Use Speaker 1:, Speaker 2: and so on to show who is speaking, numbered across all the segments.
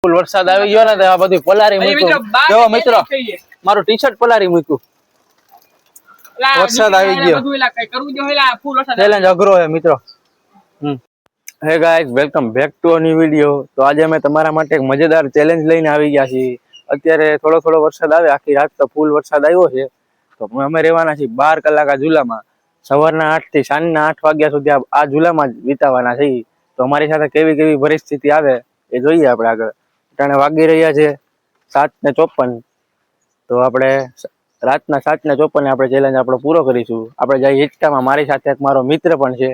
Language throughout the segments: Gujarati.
Speaker 1: ફૂલ વરસાદ આવી ગયો ને તો આ બધું પલારી મૂક્યું જો મિત્રો મારું ટી-શર્ટ પલારી મૂક્યું વરસાદ આવી ગયો ચેલેન્જ અઘરો છે મિત્રો હે guys welcome back to a new video તો આજે અમે તમારા માટે એક મજેદાર ચેલેન્જ લઈને આવી ગયા છીએ અત્યારે થોડો વરસાદ આવે આખી રાત તો ફૂલ વરસાદ આવ્યો છે તો અમે રહેવાના છીએ 12 કલાક આ ઝૂલામાં સવારના 8 થી સાંજના 8 વાગ્યા સુધી આ ઝૂલામાં જ વિતાવાના છે તો અમારી સાથે કેવી પરિસ્થિતિ આવે એ જોઈએ આપણે આગળ અટાણે વાગી રહ્યા છે 7:54 તો આપણે રાતના 7:54 આપણે ચેલેન્જ આપણો પૂરો કરીશું આપણે જઈ હિચકામાં મારી સાથે એક મારો મિત્ર પણ છે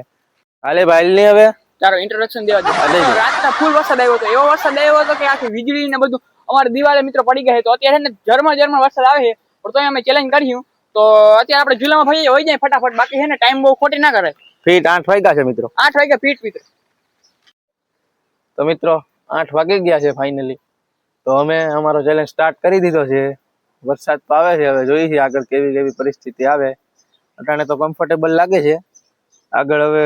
Speaker 1: હાલે ભાઈ લે હવે
Speaker 2: ચાલો ઇન્ટ્રોડક્શન દેવા દે રાતના ફૂલ વરસાદ આવ્યો હતો એવો વરસાદ આવ્યો હતો કે આખી વીજળી ને બધું અમારી દિવાલે મિત્રો પડી ગઈ તો અત્યારે ને ઝરમર વરસાદ આવે છે પણ તોય અમે ચેલેન્જ કર્યું તો અત્યારે આપણે ઝૂલામાં ભાઈ હોય જાય ફટાફટ બાકી છે ને ટાઈમ બહુ ખોટી ના કરે
Speaker 1: ફીટ 8 વાગ્યા છે મિત્રો
Speaker 2: 8 વાગ્યા ફીટ મિત્રો
Speaker 1: તો મિત્રો 8 વાગી ગયા છે ફાઇનલી તો અમે અમારો ચેલેન્જ સ્ટાર્ટ કરી દીધો છે વરસાદ તો આવે છે હવે જોઈએ છીએ આગળ કેવી પરિસ્થિતિ આવે અટાણે તો કમ્ફર્ટેબલ લાગે છે આગળ હવે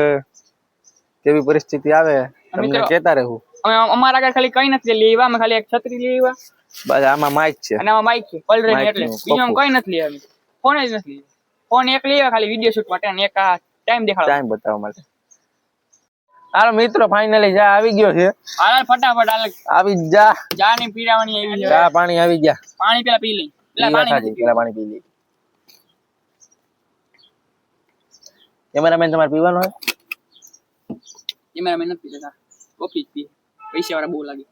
Speaker 1: કેવી પરિસ્થિતિ આવે તમને કહેતા રહેવું
Speaker 2: અમારા આગળ ખાલી કઈ નથી લેવા અમે ખાલી એક છત્રી લેવા
Speaker 1: બસ આમાં માઇક છે
Speaker 2: અને આમાં માઇક છે ઓલરેડી એટલે બીજું કઈ નથી લેવા ફોન જ નથી ફોન એક લેવા ખાલી વિડિયો શૂટ માટે અને એક આ ટાઈમ દેખાડો ટાઈમ
Speaker 1: બતાવવા માટે હાલો મિત્રો ફાઇનલી જા આવી ગયો છે
Speaker 2: હાલ ફટાફટ હાલ
Speaker 1: આવી જા
Speaker 2: ની પીરાવાની આવી છે
Speaker 1: ચા પાણી આવી ગયા
Speaker 2: પાણી પેલા પી લઈ
Speaker 1: પેલા પાણી પી લઈ કેમેરામેન તમારે પીવાનો હોય
Speaker 2: કેમેરામેન નથી પીતા કોફી પી પૈસા વાળા બહુ લાગે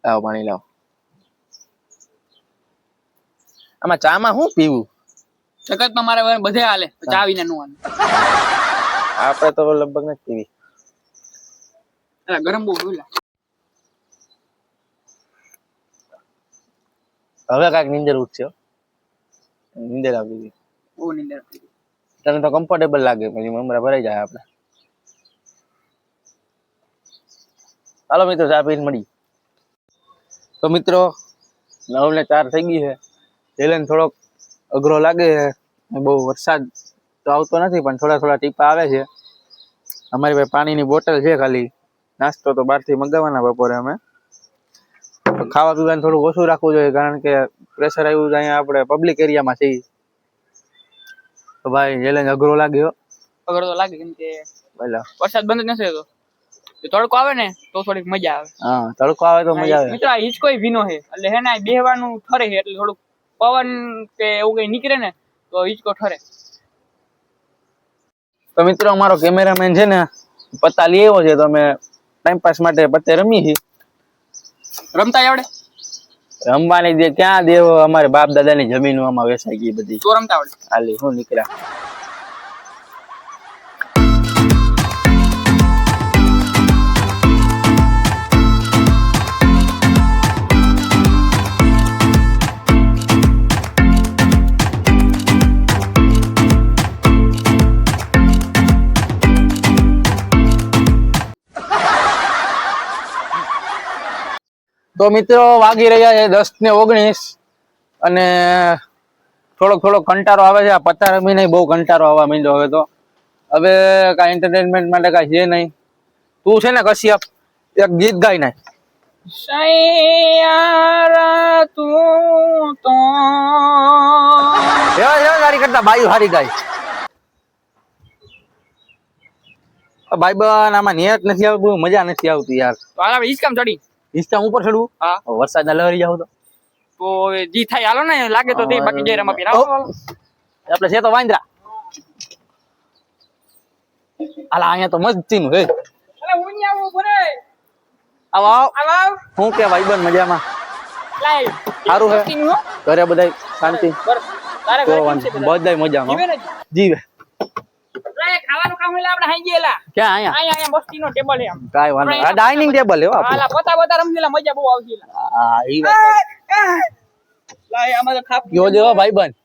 Speaker 1: લાવો પાણી લાવો આમાં ચા માં શું પીવું
Speaker 2: જગતમાં મારે બધે હાલે ચા વિના નું હાલે
Speaker 1: આપણે તો લગભગ નથી પીવી
Speaker 2: ગરમ બહુ બોલા
Speaker 1: હવે કાંઈક નીંદર ઉઠશે નીંદર આવી ગઈ
Speaker 2: બહુ નીંદર આવી ગઈ
Speaker 1: તને તો કમ્ફર્ટેબલ લાગે પછી મમરા ભરાઈ જાય આપણે હાલો મિત્રો ચા પીને મળી તો મિત્રો 9:04 થઈ ગઈ છે ચેલેન્જ થોડોક અઘરો લાગે છે બહુ વરસાદ તો આવતો નથી પણ થોડા ટીપા આવે છે અમારી પાસે પાણીની બોટલ છે ખાલી નાસ્તો તો બહારથી મંગાવવાના બપોરે અમે તો ખાવા પીવાનું થોડું ઓછું રાખવું જોઈએ કારણ કે પ્રેશર આવ્યું અહીંયા આપણે પબ્લિક એરિયામાં છીએ તો ભાઈ ચેલેન્જ અઘરો લાગ્યો
Speaker 2: અઘરો તો લાગે કેમ કે વરસાદ બંધ જ નથી થતો તડકો આવે ને તો થોડીક મજા આવે
Speaker 1: હા તડકો આવે તો મજા આવે
Speaker 2: મિત્રો આ હિચકો ભીનો છે એટલે હે ને બેહવાનું ઠરે છે એટલે થોડુંક પવન કે એવું કઈ નીકળે ને તો હિચકો ઠરે
Speaker 1: તો મિત્રો અમારો કેમેરામેન છે ને પત્તા લઈ આવ્યો છે તો અમે ટાઈમ પાસ માટે પત્તે રમી છીએ
Speaker 2: રમતા આવડે
Speaker 1: રમવાની દે ક્યાં દેવ અમારે બાપ દાદાની જમીનો આમાં વેચાઈ ગઈ બધી
Speaker 2: તો રમતા આવડે
Speaker 1: હાલી શું નીકળ્યા તો મિત્રો વાગી રહ્યા છે 10:19 અને થોડોક કંટાળો આવે છે આ પત્તા રમીને બહુ કંટાળો આવવા માંડ્યો હવે કાંઈ એન્ટરટેનમેન્ટ માટે કાંઈ છે નહીં તું છે ને કશ્યપ એક ગીત ગાઈ નાખ
Speaker 2: સૈયારા તું તો
Speaker 1: સારી કરતા બાઈ હારી ગાય ભાઈ બન આમાં નેટ નથી આવતું મજા નથી આવતી યાર
Speaker 2: તો હાલ હિચકામ ચડી
Speaker 1: હિચકા ઉપર ચડવું
Speaker 2: હા
Speaker 1: વરસાદ ના લહરી જાવ
Speaker 2: તો જી થાય હાલો ને લાગે તો તે બાકી જઈ રમા પીરા
Speaker 1: આપણે છે તો વાંદરા હાલા અહીંયા તો મસ્તી નું હે
Speaker 2: અલે હું ની આવું ભરે
Speaker 1: આવ હું કે ભાઈ બન મજામાં
Speaker 2: લાઈ
Speaker 1: સારું હે ઘરે બધાય શાંતિ
Speaker 2: તારે
Speaker 1: તો બધાય મજામાં જીવે
Speaker 2: ખાવાનું કામ એટલે આપણે હાઈ ગયેલા
Speaker 1: ક્યાં
Speaker 2: અહીંયા બસ્તીનો ટેબલ છે આમ
Speaker 1: કાઈ વાંધો આ ડાઇનિંગ ટેબલ હે
Speaker 2: હાલા પતા રમજીલા મજા બહુ આવતી
Speaker 1: હા ઈ વાત
Speaker 2: લાય આમાં તો ખાપ
Speaker 1: જો જો ભાઈબંધ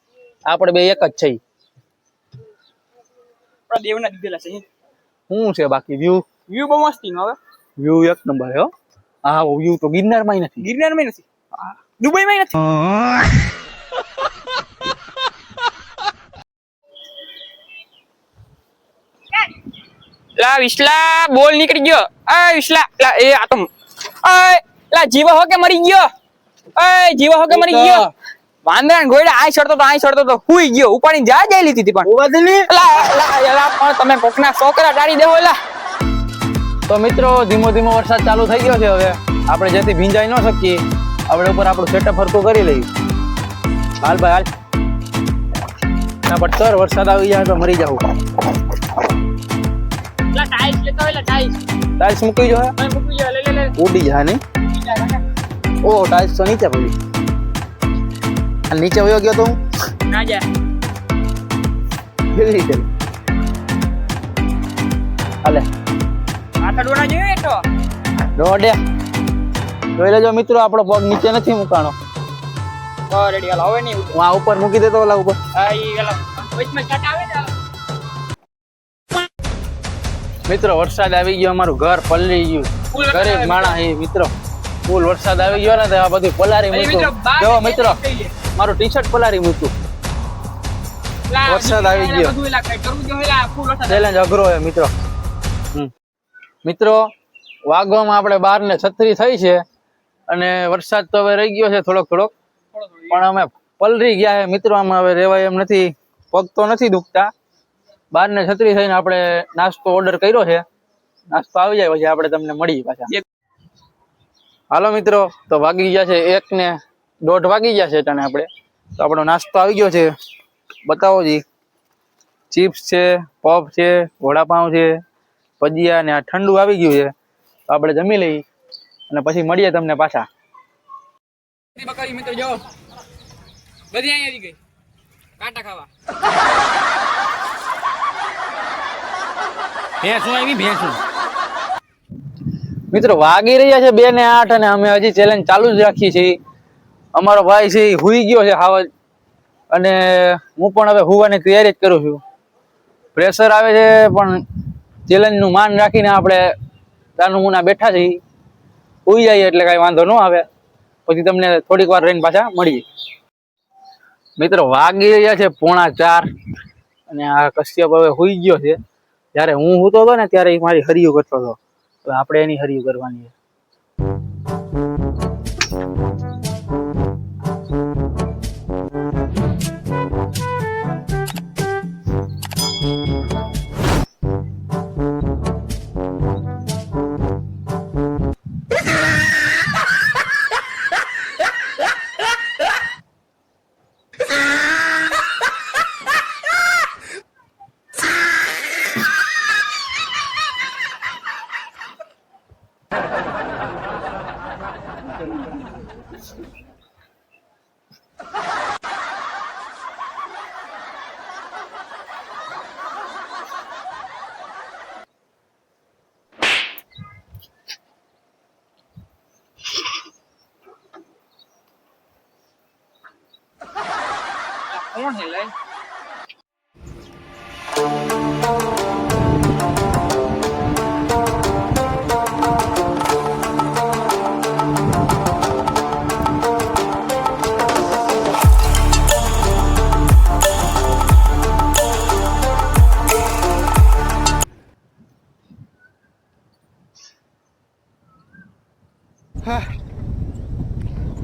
Speaker 1: આપણે બે એક જ છે
Speaker 2: આપણા દેવના દીધેલા છે
Speaker 1: શું છે બાકી વ્યૂ
Speaker 2: બહુ મસ્તી નો હવે
Speaker 1: વ્યૂ એક નંબર હે હા વ્યૂ તો ગિરનારમાં નથી
Speaker 2: દુબઈમાં નથી લા લા વિસલા બોલ નીકળી ગયો. એ વિસલા લા એ આ તો એ લા જીવા હો કે મરી ગયો. એ જીવા હો કે મરી ગયો. વાંદરાન ગોયડા આય ચડતો તો હુઈ ગયો. ઉપાડીને જાય લીધી હતી પણ
Speaker 1: ઉવાદલી
Speaker 2: લા પણ તમે કોકના છોકરા ટાળી દેવો લા.
Speaker 1: તો મિત્રો ધીમો ધીમો વરસાદ ચાલુ થઈ ગયો છે. હવે આપણે જેથી ભીંજાઈ ન શકીએ આપણે ઉપર આપણું સેટઅપ હરકું કરી લઈએ. હાલ ભાઈ હાલ. ના પણ સર વરસાદ આવી જાય તો મરી જાવ.
Speaker 2: લા ટાઈલ્સ લેતો હોય લા ટાઈલ્સ.
Speaker 1: ટાઈલ્સ મૂકી જો
Speaker 2: મેં મૂકી ગયો લે
Speaker 1: ઉડી જાય નહીં. ઓ ટાઈલ્સ તો નીચે પડી. અને નીચે વયો ગયો તો હું
Speaker 2: ના જા.
Speaker 1: કેવી રીતે હાલે
Speaker 2: માથા ડોના જોઈએ તો
Speaker 1: દોડે જોઈ લેજો મિત્રો આપણો પગ નીચે નથી મુકાણો.
Speaker 2: રેડી હાલ હવે નહીં
Speaker 1: હું આ ઉપર મૂકી દેતો ઓલા ઉપર.
Speaker 2: આ ઈ ગલા વચમાં કાટ આવે ને.
Speaker 1: મિત્રો વરસાદ આવી ગયો. અમારું ઘર પલળી ગયું. ઘરે જ માણા હે મિત્રો. ફૂલ વરસાદ આવી ગયો ને તો આ બધું પલારી મૂક્યું. જો મિત્રો મારું ટી શર્ટ પલારી મૂક્યું. વરસાદ આવી ગયો. ચેલેન્જ અઘરો છે મિત્રો. મિત્રો વાગવામાં આપણે 12 ને 36 થઈ છે અને વરસાદ તો હવે રહી ગયો છે થોડોક પણ અમે પલરી ગયા છે મિત્રો. આમાં હવે રેવાય એમ નથી. પગ તો નથી દુખતા. 12 ને 36 થઈને આપણે નાસ્તો ઓર્ડર કર્યો છે. નાસ્તો આવી જાય પછી આપણે તમને મળીએ પાછા. હાલો મિત્રો તો વાગી ગયા છે 1 ને 1:30 વાગી ગયા છે તને આપણે. તો આપણો નાસ્તો આવી ગયો છે. બતાવો જી. ચિપ્સ છે, પફ છે, વડાપાઉં છે, ભજીયા ને આ ઠંડુ આવી ગયું છે. તો આપણે જમી લઈએ અને પછી મળીએ તમને પાછા.
Speaker 2: બકરી મિત્રો જો બધી અહીં આવી ગઈ કાંટા ખાવા.
Speaker 1: ભેંસું આવી ભેંસું. મિત્રો વાગી રહ્યા છે 2 ને 8 અને અમે હજી ચેલેન્જ ચાલુ જ રાખી છે. અમારો ભાઈ છે એ હુઈ ગયો છે હાવ અને હું પણ હવે હુવાની તૈયારી જ કરું છું. પ્રેશર આવે છે પણ ચેલેન્જ નું માન રાખીને આપણે તાનું મુના બેઠા છીએ. હુઈ જઈએ એટલે કઈ વાંધો ન આવે. પછી તમને થોડીક વાર રહીને પાછા મળીએ. મિત્રો વાગી રહ્યા છે 3:45 અને આ કશ્યપ હવે હુઈ ગયો છે. જયારે હું સૂતો હતો ને ત્યારે મારી હરિયું કરતો હતો. તો આપણે એની હરિયું કરવાની છે.
Speaker 2: કોણ હે લઈ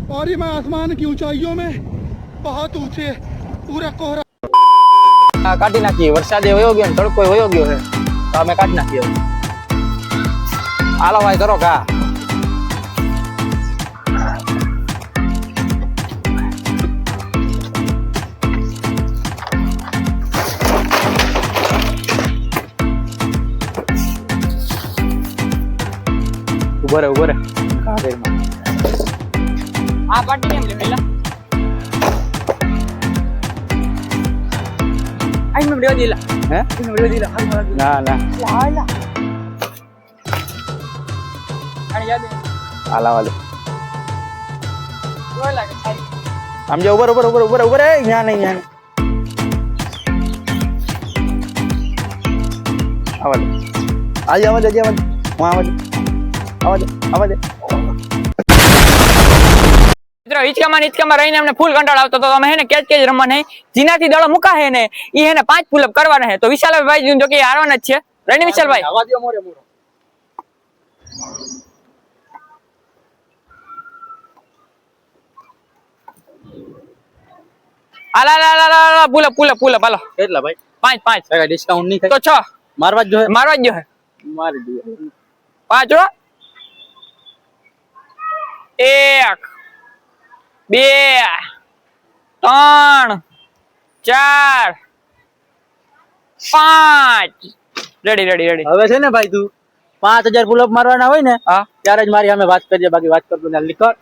Speaker 3: और ये मैं आसमान की ऊंचाइयों में बहुत ऊंचे पूरा कोहरा
Speaker 1: કાઢી નાખીએ. વરસાદ વયો ગયો ને તડકો વયો ગયો છે તો અમે કાઢી નાખીએ. હાલો ભાઈ કરો કા. ઉભો રે
Speaker 2: આ પાટી કેમ લે પેલા આઈ મે વિડિયો દીલા
Speaker 1: હે
Speaker 2: મે વિડિયો દીલા
Speaker 1: ના
Speaker 2: લા આને યાદ
Speaker 1: હાલા વાલે
Speaker 2: જોઈ લાગે સારી
Speaker 1: આમ જે ઉપર ન્યા નહીં આવાજ
Speaker 2: મિત્રો હિચકામાં રહીને અમને ફૂલ કંટાળો આવતો તો અમે હે ને કેચ રમવા નહીં. જેનાથી દડો મુકા હે ને ઈ હે ને 5 પુલઅપ કરવાના હે. તો વિશાલભાઈ જો કે હારવાના જ છે રેડી વિશાલભાઈ?
Speaker 3: આવા દો મોરે મોરો.
Speaker 2: આલા પુલ હાલો.
Speaker 1: કેટલા ભાઈ?
Speaker 2: 5 5
Speaker 1: ડિસ્કાઉન્ટ નહીં
Speaker 2: તો 6
Speaker 1: મારવા જ જોઈએ.
Speaker 2: મારવા જ જો હે.
Speaker 1: મારી દઈએ.
Speaker 2: 5 હો. 1 2 3 4 5 રેડી.
Speaker 1: હવે છે ને ભાઈ તું 5000 પુલ અપ મારવાના હોય ને
Speaker 2: હા
Speaker 1: ત્યારે જ મારી અમે વાત કરીએ, બાકી વાત કરતો ને લીકર.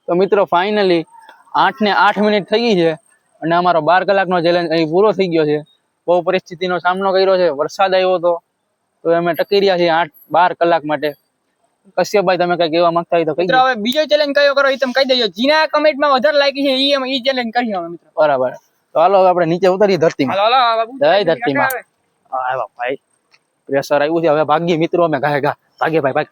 Speaker 1: તો મિત્રો ફાઇનલી 8 ને 8 મિનિટ થઈ ગઈ છે અને અમારો 12 કલાકનો ચેલેન્જ અહીં પૂરો થઈ ગયો છે. બહુ પરિસ્થિતિનો સામનો કર્યો છે, વરસાદ આવ્યો હતો તો અમે ટકી રહ્યા છીએ 8-12 કલાક માટે. કશ્યપભાઈ તમે કઈ કહેવા માંગતા હોય તો કહી
Speaker 2: મિત્રો હવે બીજો ચેલેન્જ કયો કરો એ તમે કહી દેજો. જીના કમેન્ટમાં વધારે લાગી છે ઈ ચેલેન્જ કરીએ હવે મિત્રો.
Speaker 1: બરાબર. તો હાલો હવે આપણે નીચે ઉતરીએ ધરતીમાં.
Speaker 2: હાલો બાબુ.
Speaker 1: જય ધરતીમાં. આવ્યો ભાઈ, પ્રેશર આવ્યું છે, હવે ભાગીએ મિત્રો અમે. ઘાય ઘા ભાગે ભાઈ ભાગ.